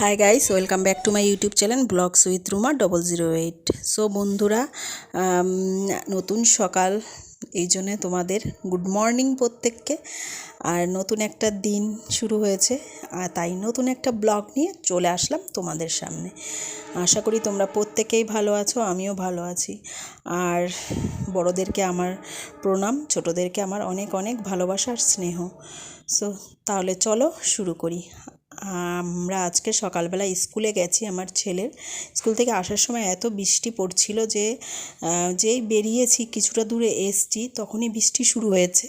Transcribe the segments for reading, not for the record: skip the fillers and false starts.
High guys, welcome back to my YouTube channel blogs with Ruma 008। So বন্ধুরা, নতুন সকাল, এই জন্যে তোমাদের গুড মর্নিং প্রত্যেককে। আর নতুন একটা দিন শুরু হয়েছে, আর তাই নতুন একটা ব্লগ নিয়ে চলে আসলাম তোমাদের সামনে। আশা করি তোমরা প্রত্যেকেই ভালো আছো, আমিও ভালো আছি। আর বড়োদেরকে আমার প্রণাম, ছোটোদেরকে আমার অনেক অনেক ভালোবাসা আর স্নেহ। সো তাহলে চলো শুরু করি। আমরা আজকে সকালবেলা স্কুলে গেছি। আমার ছেলের স্কুল থেকে আসার সময় এত বৃষ্টি পড়ছিল যে যেই বেরিয়েছি কিছুটা দূরে এসছি তখনই বৃষ্টি শুরু হয়েছে।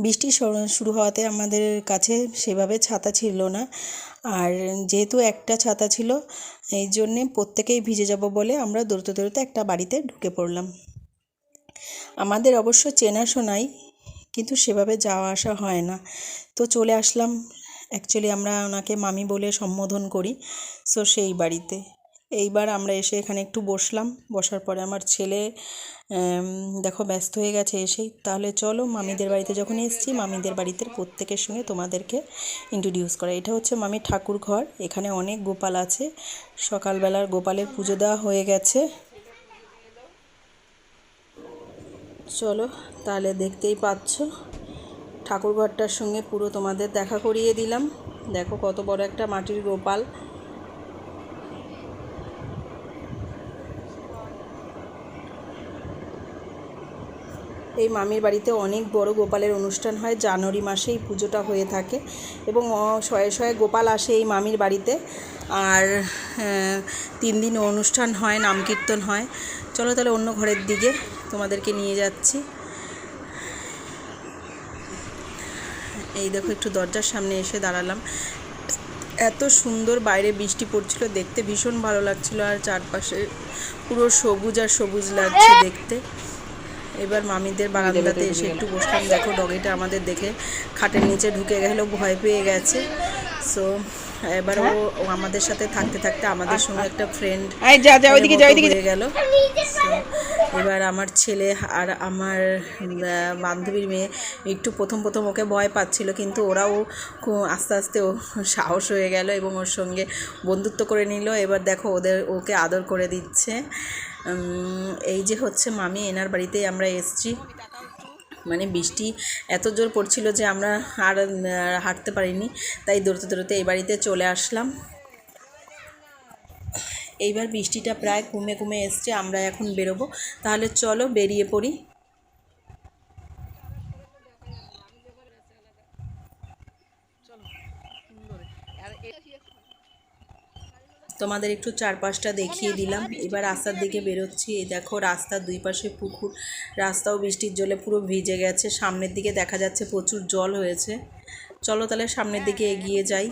বৃষ্টি শুরু হওয়াতে আমাদের কাছে সেভাবে ছাতা ছিল না, আর যেহেতু একটা ছাতা ছিল এই জন্যে প্রত্যেকেই ভিজে যাব বলে আমরা দৌড়তে দৌড়তে একটা বাড়িতে ঢুকে পড়লাম। আমাদের অবশ্য চেনাশোনাই, কিন্তু সেভাবে যাওয়া আসা হয় না, তো চলে আসলাম। অ্যাকচুয়ালি আমরা ওনাকে মামি বলে সম্বোধন করি। সো সেই বাড়িতে এইবার আমরা এসে এখানে একটু বসলাম। বসার পরে আমার ছেলে দেখো ব্যস্ত হয়ে গেছে এসেই। তাহলে চলো, মামিদের বাড়িতে যখন এসেছি মামিদের বাড়িতে প্রত্যেকের সঙ্গে তোমাদেরকে ইন্ট্রোডিউস করা। এটা হচ্ছে মামির ঠাকুর ঘর। এখানে অনেক গোপাল আছে। সকালবেলার গোপালের পুজো দেওয়া হয়ে গেছে। চলো তাহলে, দেখতেই পাচ্ছ ঠাকুরঘরটার সঙ্গে পুরো তোমাদের দেখা করিয়ে দিলাম। দেখো কত বড় একটা মাটির গোপাল। এই মামির বাড়িতে অনেক বড় গোপালের অনুষ্ঠান হয়। জানুয়ারি মাসে এই পুজোটা হয়ে থাকে এবং শয়ে শয়ে গোপাল আসে এই মামির বাড়িতে। আর 3 দিন অনুষ্ঠান হয়, নাম কীর্তন হয়। চলো তাহলে অন্য ঘরের দিকে তোমাদেরকে নিয়ে যাচ্ছি। এই দেখো, একটু দরজার সামনে এসে দাঁড়ালাম। এত সুন্দর বাইরে বৃষ্টি পড়ছিল, দেখতে ভীষণ ভালো লাগছিল, আর চারপাশে পুরো সবুজ আর সবুজ লাগছে দেখতে। এবার মামিদের বারান্দাতে এসে একটু বসলাম। দেখো ডগিটা আমাদের দেখে খাটের নিচে ঢুকে গেল, ভয় পেয়ে গেছে। সো এবার ও আমাদের সাথে থাকতে থাকতে আমাদের সঙ্গে একটা ফ্রেন্ড হয়ে গেল। এবার আমার ছেলে আর আমার বান্ধবীর মেয়ে একটু প্রথম ওকে ভয় পাচ্ছিল, কিন্তু ওরাও আস্তে আস্তে ও সাহস হয়ে গেল এবং ওর সঙ্গে বন্ধুত্ব করে নিল। এবার দেখো ওকে আদর করে দিচ্ছে। এই যে হচ্ছে মামি, এনার বাড়িতেই আমরা এসেছি। মানে বৃষ্টি এত জোর পড়ছিল যে আমরা আর হাঁটতে পারিনি, তাই দৌড়তে দৌড়তে এই বাড়িতে চলে আসলাম। এইবার বৃষ্টিটা প্রায় কমে এসছে, আমরা এখন বেরোবো। তাহলে চলো বেরিয়ে পড়ি। তোমাদের একটু চারপাশটা দেখিয়ে দিলাম। এবার রাস্তার দিকে বেরোচ্ছি। এই দেখো রাস্তার দুই পাশে পুকুর, রাস্তাও বৃষ্টির জলে পুরো ভিজে গেছে। সামনের দিকে দেখা যাচ্ছে প্রচুর জল হয়েছে। চলো তাহলে সামনের দিকে এগিয়ে যাই।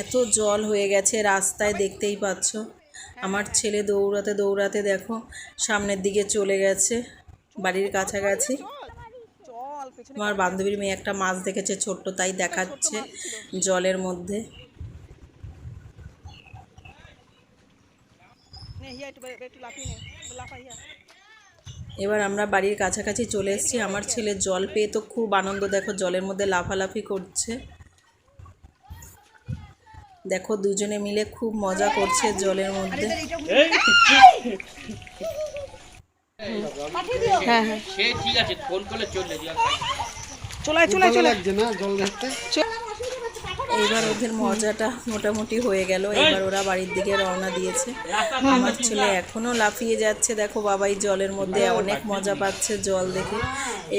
এত জল হয়ে গেছে রাস্তায়, দেখতেই পাচ্ছ। আমার ছেলে দৌড়াতে দৌড়াতে দেখো সামনের দিকে চলে গেছে, বাড়ির কাছাকাছি। আমার বান্ধবীর মেয়ে একটা মাছ দেখেছে ছোট্ট, তাই দেখাচ্ছে জলের মধ্যে। এবার আমরা বাড়ির কাছাকাছি চলে এসেছি। আমার ছেলে জল পেয়ে তো খুব আনন্দ, দেখো জলের মধ্যে লাফালাফি করছে। দেখো দুজনে মিলে খুব মজা করছে জলের মধ্যে। হ্যাঁ হ্যাঁ, ঠিক আছে, ফোন করলে চলে এইবার ওদের মজাটা মোটামুটি হয়ে গেল। এবার ওরা বাড়ির দিকে রওনা দিয়েছে। আমার ছেলে এখনও লাফিয়ে যাচ্ছে। দেখো বাবাই জলের মধ্যে অনেক মজা পাচ্ছে জল দেখে।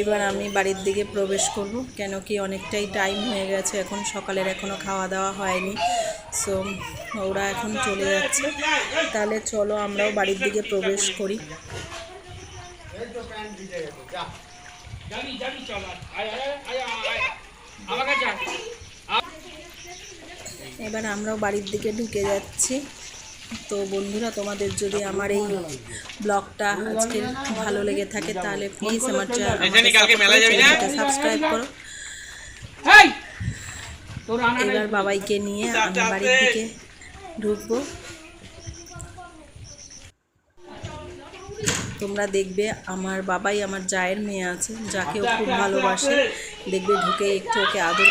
এবার আমি বাড়ির দিকে প্রবেশ করব, কেন কি অনেকটাই টাইম হয়ে গেছে, এখন সকালের এখনও খাওয়া দাওয়া হয়নি। সো ওরা এখন চলে যাচ্ছে। তাহলে চলো আমরাও বাড়ির দিকে প্রবেশ করি। এবার আমরাও বাড়ির দিকে ঢুকে যাচ্ছি। তো বন্ধুরা, তোমাদের যদি আমার এই ব্লগটা আজকে ভালো লেগে থাকে তাহলে প্লিজ আমার চ্যানেলটা সাবস্ক্রাইব করো। এবার বাবাইকে নিয়ে আমি বাড়ির দিকে ঢুকবো। তোমরা দেখবে আমার বাবাই আমার জায়ের মেয়ে আছে, যাকেও খুব ভালোবাসে। দেখবে ঢুকে একটু ওকে আদর